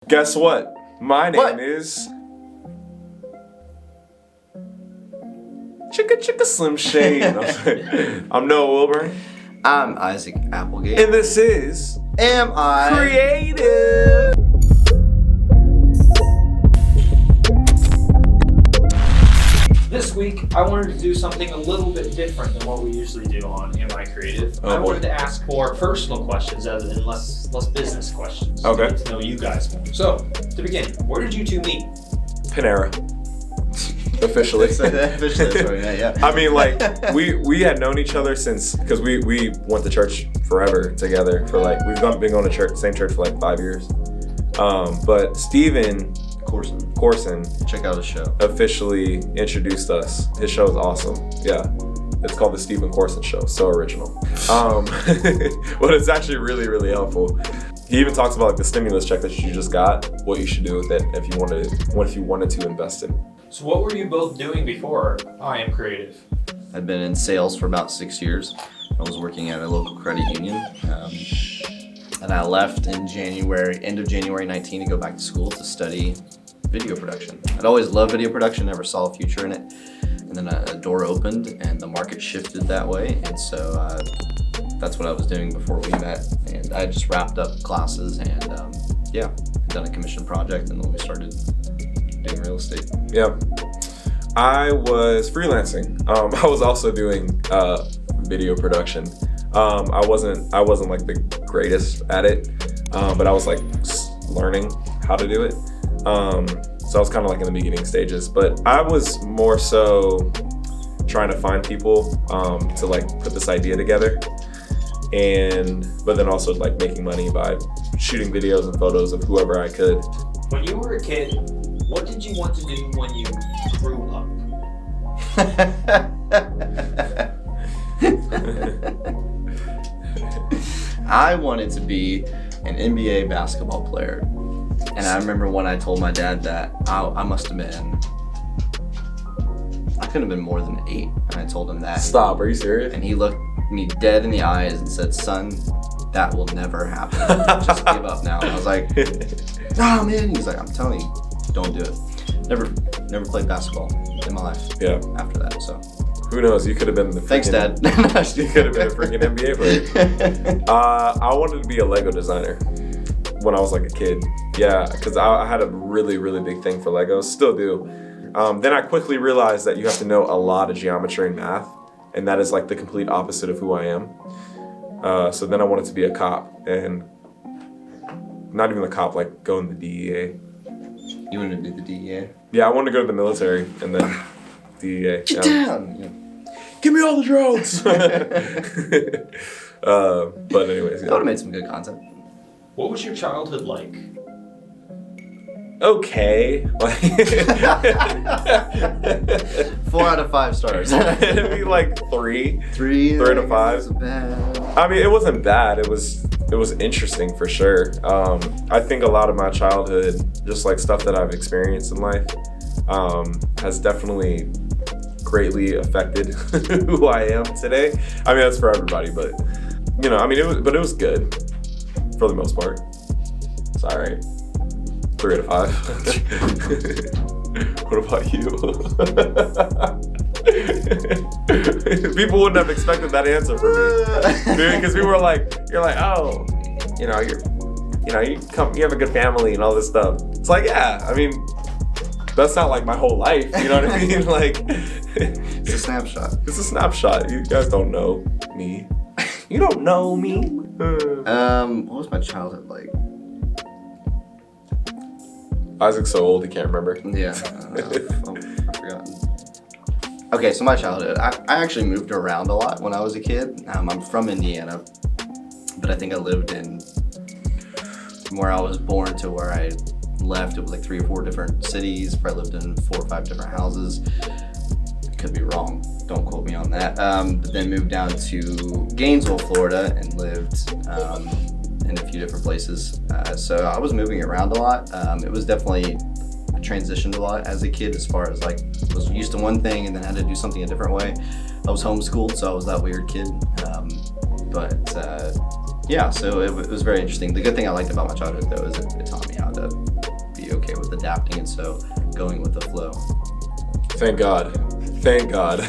Guess what? My name is Chicka Chicka Slim Shade. I'm Noah Wilburn. I'm Isaac Applegate. And this is Am I Creative? This week, I wanted to do something a little bit different than what we usually do on Am I Creative? I wanted to ask more personal questions rather than less business questions. Okay. To get to know you guys more. So, to begin, where did you two meet? Panera. Officially. yeah. I mean, like, we had known each other since, because we went to church forever together for like, we've been going to same church for like 5 years. But Steven Corson Check out his show. officially introduced us. His show is awesome. Yeah. It's called the Steven Corson Show. So original. But it's actually really, really helpful. He even talks about like the stimulus check that you just got, what you should do with it if you wanted to invest in. So, what were you both doing before I Am Creative? I've been in sales for about 6 years. I was working at a local credit union. And I left in end of January 19 to go back to school to study video production. I'd always loved video production, never saw a future in it. And then a door opened and the market shifted that way. And so that's what I was doing before we met. And I just wrapped up classes and done a commission project, and then we started doing real estate. Yeah. I was freelancing. I was also doing video production. I wasn't like the greatest at it, but I was like learning how to do it. So I was kind of like in the beginning stages, but I was more so trying to find people to like put this idea together, but then also like making money by shooting videos and photos of whoever I could. When you were a kid, what did you want to do when you grew up? I wanted to be an NBA basketball player. And I remember when I told my dad that, I couldn't have been more than 8. And I told him that. Stop, are you serious? And he looked me dead in the eyes and said, "Son, that will never happen. Just give up now." And I was like, "Nah, man." He's like, "I'm telling you, don't do it." Never played basketball in my life. Yeah. After that, so. Who knows? You could have been the Thanks, Dad. You could have been a freaking NBA player. I wanted to be a Lego designer when I was like a kid. Yeah, because I had a really, really big thing for Legos. Still do. Then I quickly realized that you have to know a lot of geometry and math, and that is like the complete opposite of who I am. So then I wanted to be a cop, and not even the cop, like go in the DEA. You wanted to be the DEA? Yeah, I wanted to go to the military and then DEA. Get down! Yeah. Give me all the drones! But anyways, That yeah. would have made some good content. What was your childhood like? Okay. 4 out of 5 stars. It'd be like 3. 3 out of 5. Wasn't bad. I mean, it wasn't bad. It was interesting for sure. I think a lot of my childhood, just like stuff that I've experienced in life, has definitely greatly affected who I am today. I mean, that's for everybody, but it was good for the most part. It's all right. 3 out of 5. What about you? People wouldn't have expected that answer from me, because people were like, "You're like, oh, you have a good family and all this stuff." It's like, yeah, I mean, that's not like my whole life. You know what I mean? Like, It's a snapshot. it's a snapshot. You guys don't know me. You don't know me. What was my childhood like? Isaac's so old he can't remember. Yeah, I've forgotten. Okay, so my childhood, I actually moved around a lot when I was a kid. I'm from Indiana, but I think I lived in where I was born to where I left. It was like 3 or 4 different cities. Probably lived in 4 or 5 different houses. Could be wrong. Don't quote me on that. But then moved down to Gainesville, Florida, and lived in a few different places. So I was moving around a lot. It was definitely transitioned a lot as a kid, as far as like was used to one thing and then had to do something a different way. I was homeschooled, so I was that weird kid. So it was very interesting. The good thing I liked about my childhood, though, is it taught me how to adapting, and so going with the flow. Thank God. Thank God.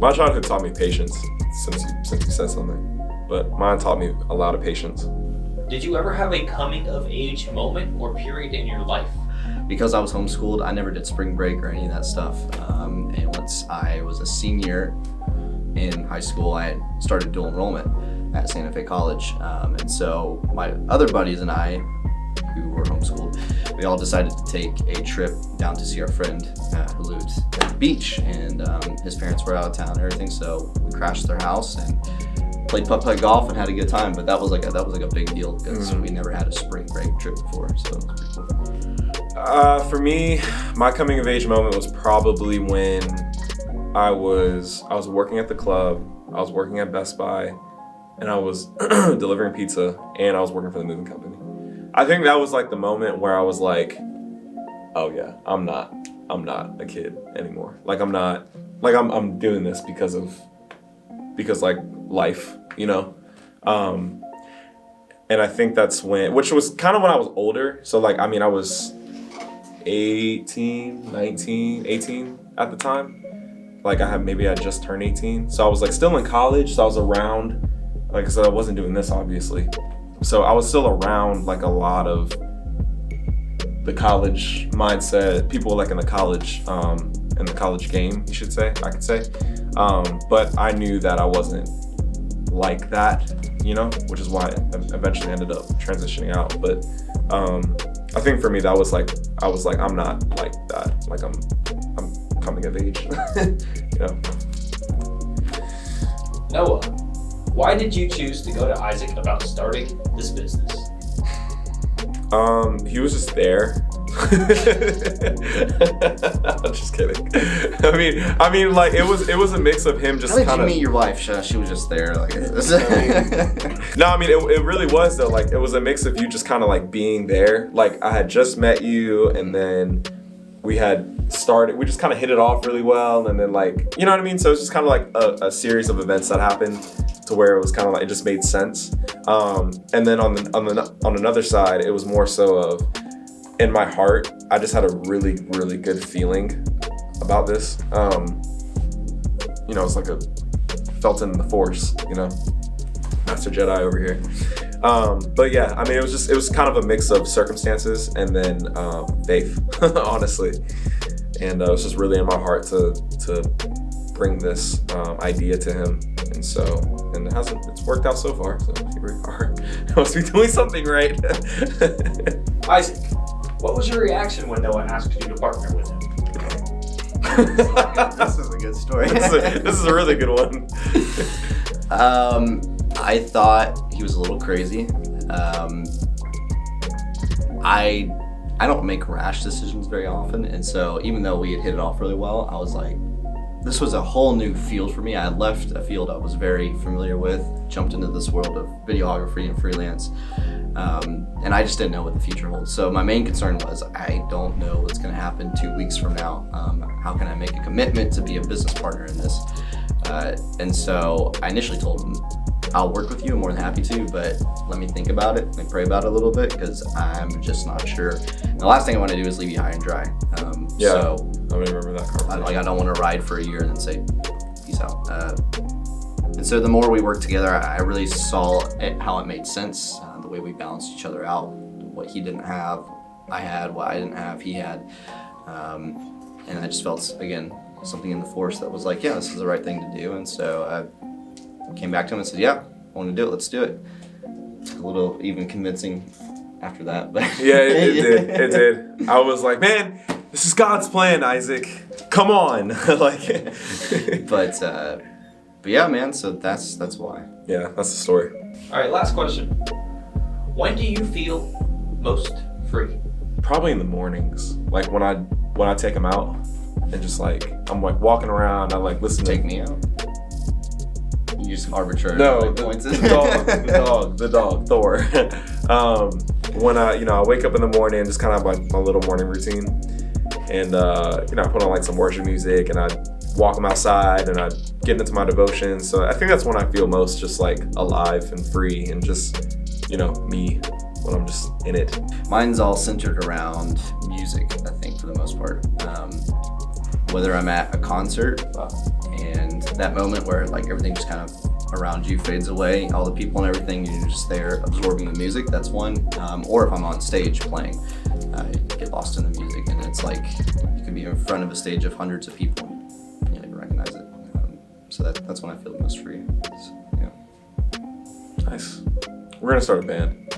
My childhood taught me patience, since you said something. But mine taught me a lot of patience. Did you ever have a coming of age moment or period in your life? Because I was homeschooled, I never did spring break or any of that stuff. And once I was a senior in high school, I started dual enrollment at Santa Fe College. And so my other buddies and I, who were homeschooled, we all decided to take a trip down to see our friend who lived at the beach, and his parents were out of town and everything, so we crashed their house and played putt-putt golf and had a good time. But that was like a big deal because we never had a spring break trip before, so it was pretty cool. For me, my coming of age moment was probably when I was working at the club, I was working at Best Buy, and I was delivering pizza, and I was working for the moving company. I think that was like the moment where I was like, oh yeah, I'm not a kid anymore. Like I'm doing this because like life, you know? And I think that's which was kind of when I was older. So like, I mean, I was 18 at the time. Like I had just turned 18. So I was like still in college. So I was around, like I said, I wasn't doing this obviously. So I was still around like a lot of the college mindset, people like in the college game, you should say, I could say. But I knew that I wasn't like that, you know, which is why I eventually ended up transitioning out. But I think for me, that was like, I was like, I'm not like that. Like I'm coming of age, you know? Noah, why did you choose to go to Isaac about starting this business? He was just there. I'm just kidding. I mean, like it was a mix of him just kind of. How did you meet your wife? She was just there, like. No, I mean it really was though. Like it was a mix of you just kind of like being there. Like I had just met you, and then we had started. We just kind of hit it off really well, and then like you know what I mean. So it's just kind of like a series of events that happened to where it was kind of like it just made sense. And then on another side, it was more so of. In my heart, I just had a really, really good feeling about this. You know, it's like felt in the force, you know, Master Jedi over here. But yeah, I mean, it was kind of a mix of circumstances and then faith, honestly. And it was just really in my heart to bring this idea to him. And it's worked out so far. So here we are. I must be doing something right. Isaac, what was your reaction when Noah asked you to partner with him? This is a good story. This is a really good one. I thought he was a little crazy. I don't make rash decisions very often, and so even though we had hit it off really well, I was like, this was a whole new field for me. I had left a field I was very familiar with, jumped into this world of videography and freelance, and I just didn't know what the future holds. So my main concern was, I don't know what's going to happen 2 weeks from now. How can I make a commitment to be a business partner in this? And so I initially told him, I'll work with you, I'm more than happy to, but let me think about it and pray about it a little bit because I'm just not sure. And the last thing I want to do is leave you high and dry. Yeah, so I remember that conversation. I don't want to ride for a year and then say, peace out. And so the more we worked together, I really saw how it made sense, the way we balanced each other out, what he didn't have, I had, what I didn't have, he had. And I just felt, again, something in the force that was like, yeah, this is the right thing to do. And so I came back to him and said, yeah, I want to do it, let's do it. Took a little even convincing after that, but yeah, it did. I was like, man, this is God's plan, Isaac. Come on, like. But yeah, man. So that's why. Yeah, that's the story. All right, last question. When do you feel most free? Probably in the mornings, like when I take him out and just like I'm like walking around. I like listen. Take me out. You just arbitrarily points. The dog, Thor. When I wake up in the morning, just kind of like my little morning routine, and I put on like some worship music, and I walk him outside, and I get into my devotion. So I think that's when I feel most just like alive and free, and just me when I'm just in it? Mine's all centered around music, I think, for the most part. Whether I'm at a concert and that moment where like everything just kind of around you fades away, all the people and everything, you're just there absorbing the music, that's one. Or if I'm on stage playing, I get lost in the music, and it's like you can be in front of a stage of hundreds of people and you don't even recognize it. So that's when I feel the most free. So, yeah. Nice. We're gonna start a band.